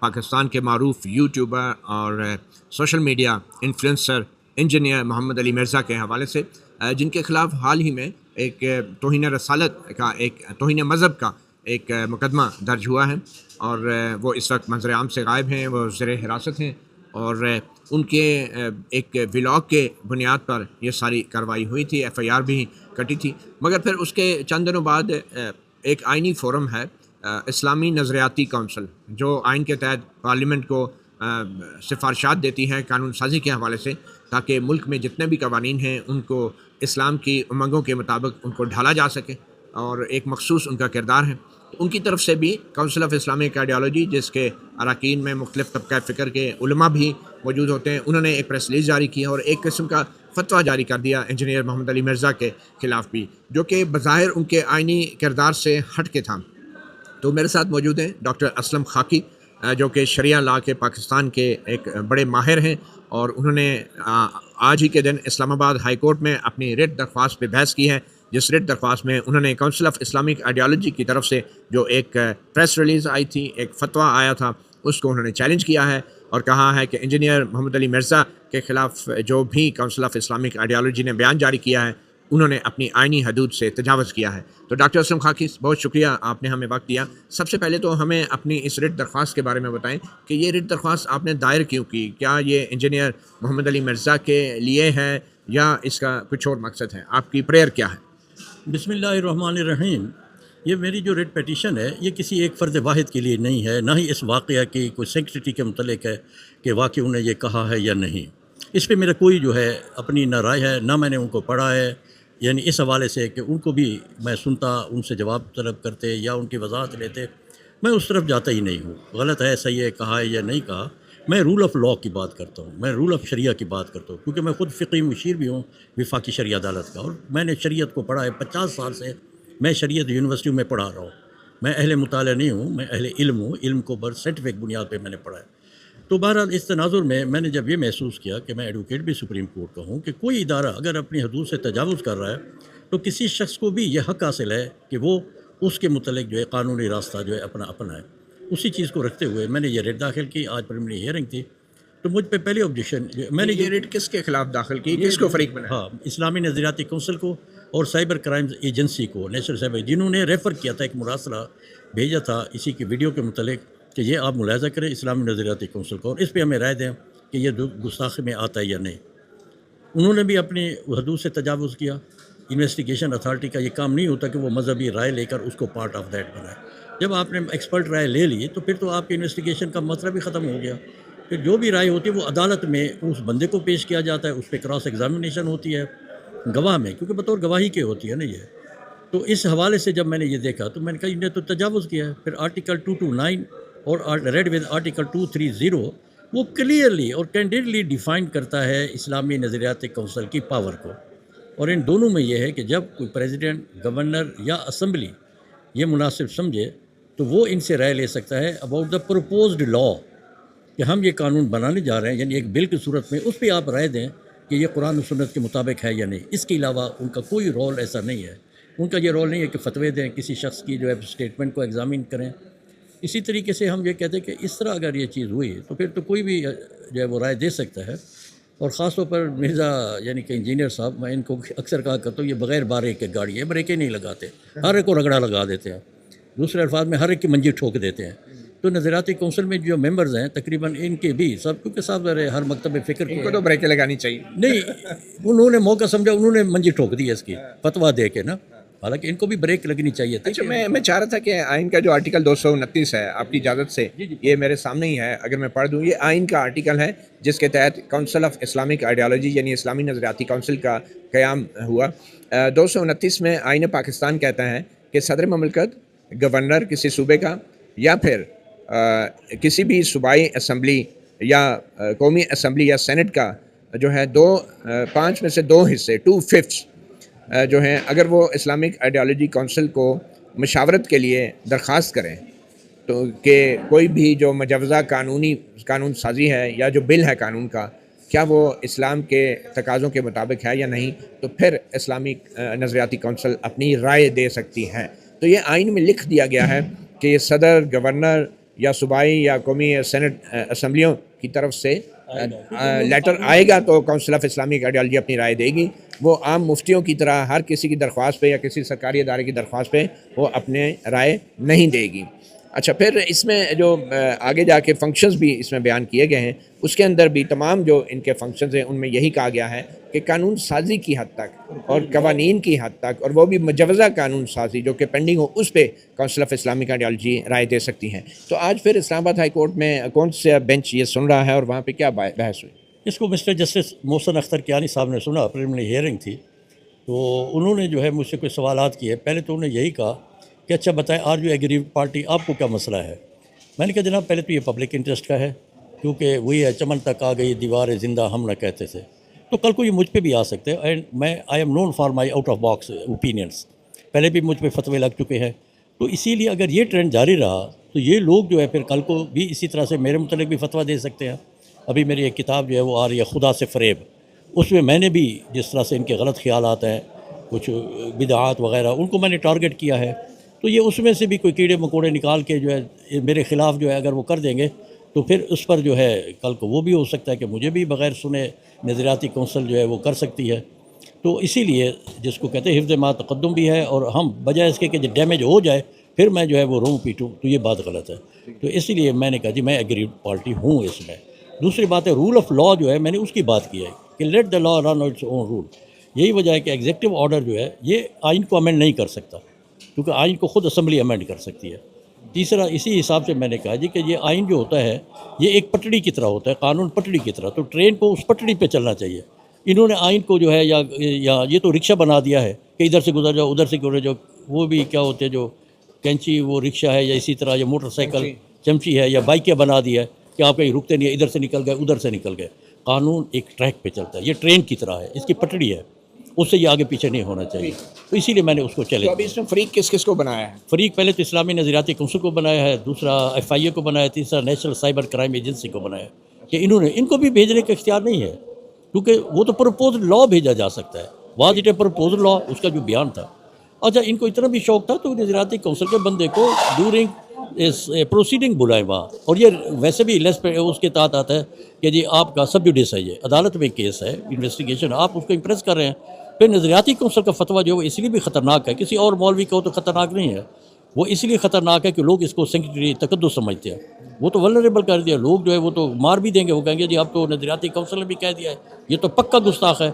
پاکستان کے معروف یوٹیوبر اور سوشل میڈیا انفلوئنسر انجینئر محمد علی مرزا کے حوالے سے، جن کے خلاف حال ہی میں ایک توہین رسالت کا، ایک توہین مذہب کا ایک مقدمہ درج ہوا ہے، اور وہ اس وقت منظر عام سے غائب ہیں، وہ زیر حراست ہیں، اور ان کے ایک ولاگ کے بنیاد پر یہ ساری کارروائی ہوئی تھی، ایف آئی آر بھی کٹی تھی، مگر پھر اس کے چند دنوں بعد ایک آئینی فورم ہے، اسلامی نظریاتی کونسل، جو آئین کے تحت پارلیمنٹ کو سفارشات دیتی ہے قانون سازی کے حوالے سے، تاکہ ملک میں جتنے بھی قوانین ہیں ان کو اسلام کی امنگوں کے مطابق ان کو ڈھالا جا سکے، اور ایک مخصوص ان کا کردار ہے۔ ان کی طرف سے بھی کونسل آف اسلامک آئیڈیالوجی، جس کے اراکین میں مختلف طبقہ فکر کے علماء بھی موجود ہوتے ہیں، انہوں نے ایک پریس ریلیز جاری کی اور ایک قسم کا فتویٰ جاری کر دیا انجینئر محمد علی مرزا کے خلاف بھی، جو کہ بظاہر ان کے آئینی کردار سے ہٹ کے تھا۔ تو میرے ساتھ موجود ہیں ڈاکٹر اسلم خاکی، جو کہ شریعہ لاء کے پاکستان کے ایک بڑے ماہر ہیں، اور انہوں نے آج ہی کے دن اسلام آباد ہائی کورٹ میں اپنی ریٹ درخواست پہ بحث کی ہے، جس ریٹ درخواست میں انہوں نے کونسل آف اسلامک آئیڈیالوجی کی طرف سے جو ایک پریس ریلیز آئی تھی، ایک فتویٰ آیا تھا، اس کو انہوں نے چیلنج کیا ہے اور کہا ہے کہ انجینئر محمد علی مرزا کے خلاف جو بھی کونسل آف اسلامک آئیڈیالوجی نے بیان جاری کیا ہے، انہوں نے اپنی آئینی حدود سے تجاوز کیا ہے۔ تو ڈاکٹر اسلم خاکی، بہت شکریہ، آپ نے ہمیں وقت دیا۔ سب سے پہلے تو ہمیں اپنی اس ریٹ درخواست کے بارے میں بتائیں کہ یہ ریٹ درخواست آپ نے دائر کیوں کی؟ کیا یہ انجینئر محمد علی مرزا کے لیے ہے یا اس کا کچھ اور مقصد ہے؟ آپ کی پریئر کیا ہے؟ بسم اللہ الرحمن الرحیم۔ یہ میری جو ریٹ پیٹیشن ہے، یہ کسی ایک فرد واحد کے لیے نہیں ہے، نہ ہی اس واقعہ کی کوئی سینکٹیٹی کے متعلق ہے کہ واقعی انہیں یہ کہا ہے یا نہیں۔ اس پہ میرا کوئی جو ہے اپنی نہ رائے ہے، نہ میں نے ان کو پڑھا ہے، یعنی اس حوالے سے کہ ان کو بھی میں سنتا، ان سے جواب طلب کرتے یا ان کی وضاحت لیتے، میں اس طرف جاتا ہی نہیں ہوں۔ غلط ہے، صحیح ہے، کہا ہے یا نہیں کہا، میں رول آف لاء کی بات کرتا ہوں، میں رول آف شریعہ کی بات کرتا ہوں، کیونکہ میں خود فقی مشیر بھی ہوں وفاقی شرعیہ عدالت کا، اور میں نے شریعت کو پڑھا ہے 50 سال سے، میں شریعت یونیورسٹیوں میں پڑھا رہا ہوں۔ میں اہل مطالعہ نہیں ہوں، میں اہل علم ہوں، علم کو بر سائنٹیفک بنیاد پہ میں نے پڑھا ہے۔ تو بہرحال اس تناظر میں نے جب یہ محسوس کیا کہ میں ایڈوکیٹ بھی سپریم کورٹ کا ہوں، کہ کوئی ادارہ اگر اپنی حدود سے تجاوز کر رہا ہے تو کسی شخص کو بھی یہ حق حاصل ہے کہ وہ اس کے متعلق جو ہے قانونی راستہ جو ہے اپنا ہے۔ اسی چیز کو رکھتے ہوئے میں نے یہ ریٹ داخل کی، آج پریلیمنری ہیئرنگ تھی، تو مجھ پہ پہلی آبجیکشن میں نے یہ ریٹ کس کے خلاف داخل کی، کس کو فریق بنایا؟ ہاں، اسلامی نظریاتی کونسل کو اور سائبر کرائمز ایجنسی کو، نیشنل سائبر، جنہوں نے ریفر کیا تھا، ایک مراسلہ بھیجا تھا اسی کی ویڈیو کے متعلق کہ یہ آپ ملاحظہ کریں اسلامی نظریاتی کونسل کو، اور اس پہ ہمیں رائے دیں کہ یہ گستاخی میں آتا ہے یا نہیں۔ انہوں نے بھی اپنی حدود سے تجاوز کیا۔ انویسٹیگیشن اتھارٹی کا یہ کام نہیں ہوتا کہ وہ مذہبی رائے لے کر اس کو پارٹ آف دیٹ بنائے۔ جب آپ نے ایکسپرٹ رائے لے لی تو پھر تو آپ کی انویسٹیگیشن کا مطلب ہی ختم ہو گیا۔ پھر جو بھی رائے ہوتی ہے وہ عدالت میں اس بندے کو پیش کیا جاتا ہے، اس پہ کراس ایگزامینیشن ہوتی ہے گواہ میں، کیونکہ بطور گواہی کے ہوتی ہے نا یہ۔ تو اس حوالے سے جب میں نے یہ دیکھا تو میں نے کہا انہیں تو تجاوز کیا ہے۔ پھر آرٹیکل 229 اور ریڈ ود آرٹیکل 230 وہ کلیئرلی اور کینڈیڈلی ڈیفائن کرتا ہے اسلامی نظریاتی کونسل کی پاور کو، اور ان دونوں میں یہ ہے کہ جب کوئی پریزیڈنٹ، گورنر یا اسمبلی یہ مناسب سمجھے تو وہ ان سے رائے لے سکتا ہے اباؤٹ دا پروپوزڈ لاء، کہ ہم یہ قانون بنانے جا رہے ہیں، یعنی ایک بل کی صورت میں، اس پہ آپ رائے دیں کہ یہ قرآن و سنت کے مطابق ہے یا نہیں۔ اس کے علاوہ ان کا کوئی رول ایسا نہیں ہے۔ ان کا یہ رول نہیں ہے کہ فتوے دیں، کسی شخص کی جو ہے اسٹیٹمنٹ کو ایگزامن کریں۔ اسی طریقے سے ہم یہ کہتے ہیں کہ اس طرح اگر یہ چیز ہوئی تو پھر تو کوئی بھی جو ہے وہ رائے دے سکتا ہے، اور خاص طور پر مرزا یعنی کہ انجینئر صاحب، میں ان کو اکثر کہا کرتا ہوں یہ بغیر بریک کے گاڑی ہے، بریکیں نہیں لگاتے، ہر ایک کو رگڑا لگا دیتے ہیں، دوسرے الفاظ میں ہر ایک کی منجی ٹھوک دیتے ہیں۔ تو نظریاتی کونسل میں جو ممبرز ہیں تقریباً ان کے بھی سب، کیونکہ صاحب ہر مکتب فکر ان کو تو بریکیں لگانی چاہیے۔ نہیں، انہوں نے موقع سمجھا، انہوں نے منجی ٹھوک دی اس کی فتویٰ دے کے نا، حالانکہ ان کو بھی بریک لگنی چاہیے تھی۔ اچھا، میں چاہ رہا تھا کہ آئین کا جو آرٹیکل 229 ہے، آپ کی اجازت سے یہ میرے سامنے ہی ہے، اگر میں پڑھ دوں۔ یہ آئین کا آرٹیکل ہے جس کے تحت کونسل آف اسلامک آئیڈیالوجی یعنی اسلامی نظریاتی کونسل کا قیام ہوا۔ 229 میں آئین پاکستان کہتا ہے کہ صدر مملکت، گورنر کسی صوبے کا، یا پھر کسی بھی صوبائی اسمبلی یا قومی اسمبلی یا سینٹ کا جو ہے 5 میں سے 2 حصے 2/5 جو ہیں، اگر وہ اسلامک آئیڈیالوجی کونسل کو مشاورت کے لیے درخواست کریں تو کہ کوئی بھی جو مجوزہ قانون سازی ہے یا جو بل ہے قانون کا، کیا وہ اسلام کے تقاضوں کے مطابق ہے یا نہیں، تو پھر اسلامی نظریاتی کونسل اپنی رائے دے سکتی ہے۔ تو یہ آئین میں لکھ دیا گیا ہے کہ یہ صدر، گورنر یا صوبائی یا قومی سینٹ اسمبلیوں کی طرف سے لیٹر آئے گا تو کونسل آف اسلامک آئیڈیالوجی اپنی رائے دے گی. وہ عام مفتیوں کی طرح ہر کسی کی درخواست پہ یا کسی سرکاری ادارے کی درخواست پہ وہ اپنے رائے نہیں دے گی. اچھا، پھر اس میں جو آگے جا کے فنکشنز بھی اس میں بیان کیے گئے ہیں، اس کے اندر بھی تمام جو ان کے فنکشنز ہیں ان میں یہی کہا گیا ہے کہ قانون سازی کی حد تک اور قوانین کی حد تک، اور وہ بھی مجوزہ قانون سازی جو کہ پینڈنگ ہو، اس پہ کونسل آف اسلامک آئیڈیالوجی رائے دے سکتی ہیں. تو آج پھر اسلام آباد ہائی کورٹ میں کون سے بینچ یہ سن رہا ہے اور وہاں پہ کیا بحث ہوئی؟ اس کو مسٹر جسٹس محسن اختر کیانی صاحب نے سنا. پریلیمنری ہیئرنگ تھی تو انہوں نے جو ہے مجھ سے کچھ سوالات کیے. پہلے تو انہوں نے یہی کہا کہ اچھا بتائیں آر یو ایگریوڈ پارٹی، آپ کو کیا مسئلہ ہے؟ میں نے کہا جناب پہلے تو یہ پبلک انٹرسٹ کا ہے، کیونکہ وہی ہے چمن تک آ گئی دیوار زندہ ہم نہ کہتے تھے، تو کل کو یہ مجھ پہ بھی آ سکتے ہیں. اینڈ میں I am known for my out of box opinions, پہلے بھی مجھ پہ فتوے لگ چکے ہیں. تو اسی لیے اگر یہ ٹرینڈ جاری رہا تو یہ لوگ جو ہے پھر کل کو بھی اسی طرح سے میرے متعلق بھی فتویٰ دے سکتے ہیں. ابھی میری ایک کتاب جو ہے وہ آ رہی ہے خدا سے فریب، اس میں نے بھی جس طرح سے ان کے غلط خیالات ہیں، کچھ بدعات وغیرہ، ان کو میں نے ٹارگٹ کیا ہے. تو یہ اس میں سے بھی کوئی کیڑے مکوڑے نکال کے جو ہے میرے خلاف جو ہے اگر وہ کر دیں گے تو پھر اس پر جو ہے کل کو وہ بھی ہو سکتا ہے کہ مجھے بھی بغیر سنے نظریاتی کونسل جو ہے وہ کر سکتی ہے. تو اسی لیے جس کو کہتے ہیں حفظ ما تقدم بھی ہے، اور ہم بجائے اس کے کہ ڈیمیج ہو جائے پھر میں جو ہے وہ روم پیٹوں تو یہ بات غلط ہے. تو اسی لیے میں نے کہا جی میں ایگریڈ پارٹی ہوں اس میں. دوسری بات ہے رول آف لا جو ہے میں نے اس کی بات کی ہے کہ let the law run its own role. یہی وجہ ہے کہ ایگزیکٹو آرڈر جو ہے یہ آئین کو امینڈ نہیں کر سکتا، کیونکہ آئین کو خود اسمبلی امینڈ کر سکتی ہے. تیسرا اسی حساب سے میں نے کہا جی کہ یہ آئین جو ہوتا ہے یہ ایک پٹڑی کی طرح ہوتا ہے، قانون پٹڑی کی طرح، تو ٹرین کو اس پٹڑی پہ چلنا چاہیے. انہوں نے آئین کو جو ہے یا یہ تو رکشہ بنا دیا ہے کہ ادھر سے گزر جاؤ ادھر سے گزر جاؤ. وہ بھی کیا ہوتے ہیں جو کینچی وہ رکشہ ہے، یا اسی طرح یہ موٹر سائیکل چمچی ہے یا بائکیں بنا دی ہے کہ آپ کہیں رکتے نہیں، ادھر سے نکل گئے ادھر سے نکل گئے. قانون ایک ٹریک پہ چلتا ہے، یہ ٹرین کی طرح ہے، اس کی پٹڑی ہے، اس سے یہ آگے پیچھے نہیں ہونا چاہیے. تو اسی لیے میں نے اس کو چیلنج. تو ابھی اس میں فریق کس کس کو بنایا ہے؟ فریق پہلے تو اسلامی نظریاتی کونسل کو بنایا ہے، دوسرا FIA کو بنایا ہے، تیسرا نیشنل سائبر کرائم ایجنسی کو بنایا ہے. کہ انہوں نے ان کو بھی بھیجنے کا اختیار نہیں ہے، کیونکہ وہ تو پروپوزڈ لا بھیجا جا سکتا ہے. واز اٹ اے پروپوزڈ لا، اس کا جو بیان تھا. اچھا ان کو اتنا بھی شوق تھا تو نظریاتی کونسل کے بندے کو ڈیورنگ پروسیڈنگ بلائے وہاں. اور یہ ویسے بھی لیس پہ اس کے تحت آتا ہے کہ جی آپ کا سب جوڈیس ہے، یہ عدالت میں کیس ہے، انویسٹیگیشن، آپ اس کو امپریس کر رہے ہیں. پھر نظریاتی کونسل کا فتویٰ جو ہے اس لیے بھی خطرناک ہے، کسی اور مولوی کا ہو تو خطرناک نہیں ہے، وہ اس لیے خطرناک ہے کہ لوگ اس کو سیکرٹری تقدس سمجھتے ہیں. وہ تو ولنریبل کر دیا، لوگ جو ہے وہ تو مار بھی دیں گے، وہ کہیں گے جی اب تو نظریاتی کونسل نے بھی کہہ دیا ہے یہ تو پکا گستاخ ہے.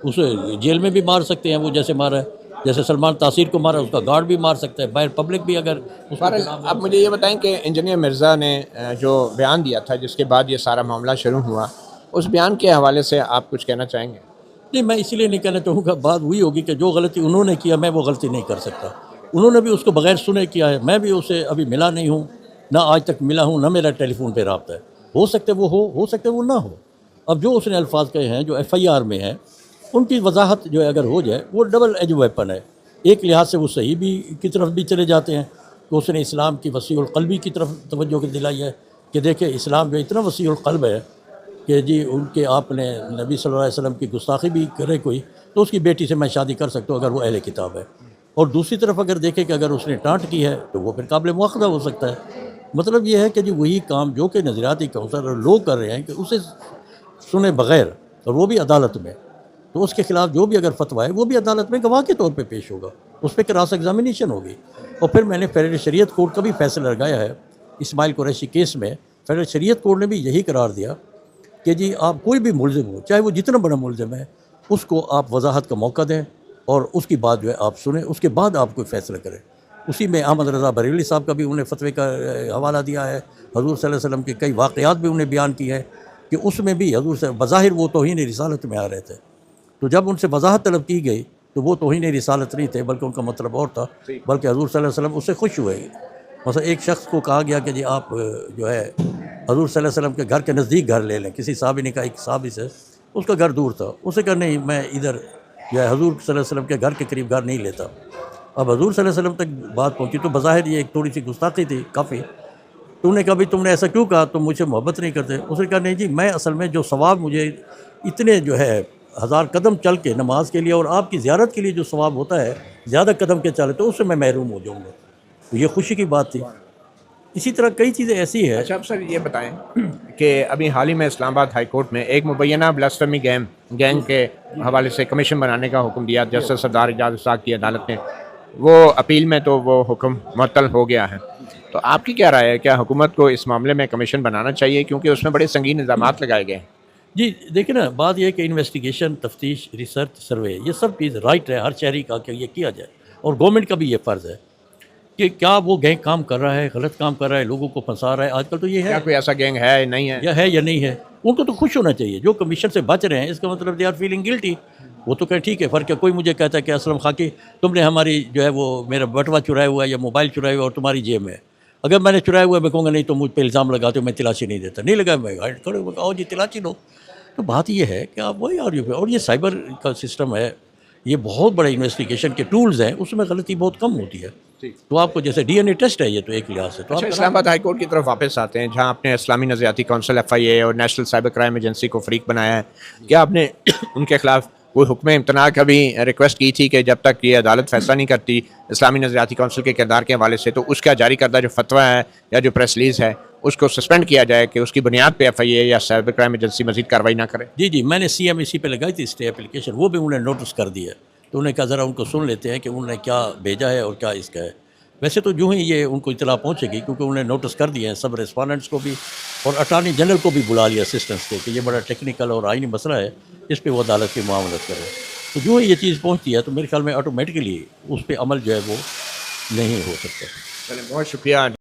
اسے جیل میں بھی مار سکتے ہیں، وہ جیسے مارا ہے، جیسے سلمان تاثیر کو مارا اس کا گارڈ بھی مار سکتا ہے، باہر پبلک بھی. اگر آپ مجھے یہ بتائیں کہ انجینئر مرزا نے جو بیان دیا تھا جس کے بعد یہ سارا معاملہ شروع ہوا، اس بیان کے حوالے سے آپ کچھ کہنا چاہیں گے؟ نہیں، میں اسی لیے نہیں کہنا چاہوں گا، بات وہی ہوگی کہ جو غلطی انہوں نے کیا میں وہ غلطی نہیں کر سکتا. انہوں نے بھی اس کو بغیر سنے کیا ہے، میں بھی اسے ابھی ملا نہیں ہوں، نہ آج تک ملا ہوں، نہ میرا ٹیلی فون پہ رابطہ ہے. ہو سکتے وہ ہو سکتے وہ نہ ہو. اب جو اس نے الفاظ کہے ہیں جو FIR میں ہیں ان کی وضاحت جو ہے اگر ہو جائے، وہ ڈبل ایج ویپن ہے. ایک لحاظ سے وہ صحیح بھی کی طرف بھی چلے جاتے ہیں کہ اس نے اسلام کی وسیع القلبی کی طرف توجہ دلائی ہے کہ دیکھیں اسلام جو اتنا وسیع القلب ہے کہ جی ان کے آپ نے نبی صلی اللہ علیہ وسلم کی گستاخی بھی کرے کوئی تو اس کی بیٹی سے میں شادی کر سکتا ہوں اگر وہ اہل کتاب ہے. اور دوسری طرف اگر دیکھیں کہ اگر اس نے ٹانٹ کی ہے تو وہ پھر قابل مواخذہ ہو سکتا ہے. مطلب یہ ہے کہ جی وہی کام جو کہ نظریاتی کونسل اور لوگ کر رہے ہیں کہ اسے سنے بغیر، اور وہ بھی عدالت میں، تو اس کے خلاف جو بھی اگر فتویٰ ہے وہ بھی عدالت میں گواہ کے طور پہ پیش ہوگا، اس پہ کراس ایگزامینیشن ہوگی. اور پھر میں نے فیڈرل شریعت کورٹ کا بھی فیصلہ لگایا ہے اسماعیل قریشی کیس میں. فیڈرل شریعت کورٹ نے بھی یہی قرار دیا کہ جی آپ کوئی بھی ملزم ہو، چاہے وہ جتنا بڑا ملزم ہے، اس کو آپ وضاحت کا موقع دیں اور اس کی بات جو ہے آپ سنیں، اس کے بعد آپ کوئی فیصلہ کریں. اسی میں احمد رضا بریلوی صاحب کا بھی انہیں فتوے کا حوالہ دیا ہے. حضور صلی اللہ علیہ وسلم کے کئی واقعات بھی انہیں بیان کی ہے کہ اس میں بھی حضور سے بظاہر وہ توہین رسالت میں آ رہے تھے. تو جب ان سے وضاحت طلب کی گئی تو وہ توہین رسالت نہیں تھے بلکہ ان کا مطلب اور تھا، بلکہ حضور صلی اللہ علیہ وسلم اس سے خوش ہوئے. مثلا ایک شخص کو کہا گیا کہ جی آپ جو ہے حضور صلی اللہ علیہ وسلم کے گھر کے نزدیک گھر لے لیں. کسی صحابی نے کہا، ایک صحابی سے، اس کا گھر دور تھا، اسے کہا نہیں میں ادھر جو ہے حضور صلی اللہ علیہ وسلم کے گھر کے قریب گھر نہیں لیتا. اب حضور صلی اللہ علیہ وسلم تک بات پہنچی تو بظاہر یہ ایک تھوڑی سی گستاخی تھی کافی. تو نے کہا بھی تم نے ایسا کیوں کہا، تم مجھ سے محبت نہیں کرتے؟ اس نے کہا نہیں جی میں اصل میں جو ثواب مجھے اتنے جو ہے 1000 قدم چل کے نماز کے لیے اور آپ کی زیارت کے لیے جو ثواب ہوتا ہے زیادہ قدم کے چلے تو اس سے میں محروم ہو جاؤں گا. تو یہ خوشی کی بات تھی. اسی طرح کئی چیزیں ایسی ہے. اچھا اب سر یہ بتائیں کہ ابھی حال ہی میں اسلام آباد ہائی کورٹ میں ایک مبینہ بلاسفیمی گینگ کے حوالے سے کمیشن بنانے کا حکم دیا جسٹس سردار اعجاز اسحاق کی عدالت نے. وہ اپیل میں تو وہ حکم معطل ہو گیا ہے. تو آپ کی کیا رائے ہے، کیا حکومت کو اس معاملے میں کمیشن بنانا چاہیے، کیونکہ اس میں بڑے سنگین الزامات لگائے گئے ہیں؟ جی دیکھیں نا، بات یہ ہے کہ انویسٹیگیشن، تفتیش، ریسرچ، سروے، یہ سب چیز رائٹ ہے ہر شہری کا کہ یہ کیا جائے، اور گورنمنٹ کا بھی یہ فرض ہے کہ کیا وہ گینگ کام کر رہا ہے، غلط کام کر رہا ہے، لوگوں کو پھنسا رہا ہے. آج کل تو یہ ہے کیا کوئی ایسا گینگ ہے نہیں ہے؟ یا ہے یا نہیں ہے. ان کو تو خوش ہونا چاہیے جو کمیشن سے بچ رہے ہیں. اس کا مطلب دے آر فیلنگ گلٹی. وہ تو کہیں ٹھیک ہے، فرق ہے. کوئی مجھے کہتا ہے کہ اسلم خاکی تم نے ہماری جو ہے وہ میرا بٹوا چرایا ہوا ہے یا موبائل چرایا ہوا اور تمہاری جیب میں ہے. اگر میں نے چرایا ہوا ہے میں کہوں گا نہیں تم مجھ پہ الزام لگاتے ہو، میں تلاشی نہیں دیتا. نہیں لگا میں کھڑے ہو آؤ جی تلاشی لو. تو بات یہ ہے کہ آپ وہی اور یہ سائبر کا سسٹم ہے، یہ بہت بڑے انویسٹیگیشن کے ٹولز ہیں، اس میں غلطی بہت کم ہوتی ہے. تو آپ کو جیسے ڈی این اے ٹیسٹ ہے یہ تو ایک لحاظ سے تو اچھا اسلام آباد ہائی کورٹ کی طرف واپس آتے ہیں، جہاں آپ نے اسلامی نظریاتی کونسل ایف آئی اے اور نیشنل سائبر کرائم ایجنسی کو فریق بنایا ہے. کیا آپ نے ان کے خلاف کوئی حکم امتناع کا بھی ریکویسٹ کی تھی کہ جب تک یہ عدالت فیصلہ نہیں کرتی اسلامی نظریاتی کونسل کے کردار کے حوالے سے، تو اس کا جاری کردہ جو فتویٰ ہے یا جو پریس ریلیز ہے اس کو سسپینڈ کیا جائے کہ اس کی بنیاد پہ ایف آئی اے یا سائبر کرائم ایجنسی مزید کارروائی نہ کرے؟ جی میں نے سی ایم ای سی پہ لگائی تھی اسٹے اپلیکیشن، وہ بھی انہوں نے نوٹس کر دی ہے. تو انہوں نے کہا ذرا ان کو سن لیتے ہیں کہ انہوں نے کیا بھیجا ہے اور کیا اس کا ہے. ویسے تو جو ہی یہ ان کو اطلاع پہنچے گی، کیونکہ انہوں نے نوٹس کر دیے ہیں سب ریسپونڈنٹس کو بھی اور اٹارنی جنرل کو بھی بلا لیا اسسٹنٹس کے کہ یہ بڑا ٹیکنیکل اور آئینی مسئلہ ہے، اس پہ وہ عدالت کی معاملت کرے. تو جو ہی یہ چیز پہنچتی ہے تو میرے خیال میں آٹومیٹکلی اس پہ عمل جو ہے وہ نہیں ہو سکتا. چلیں بہت شکریہ.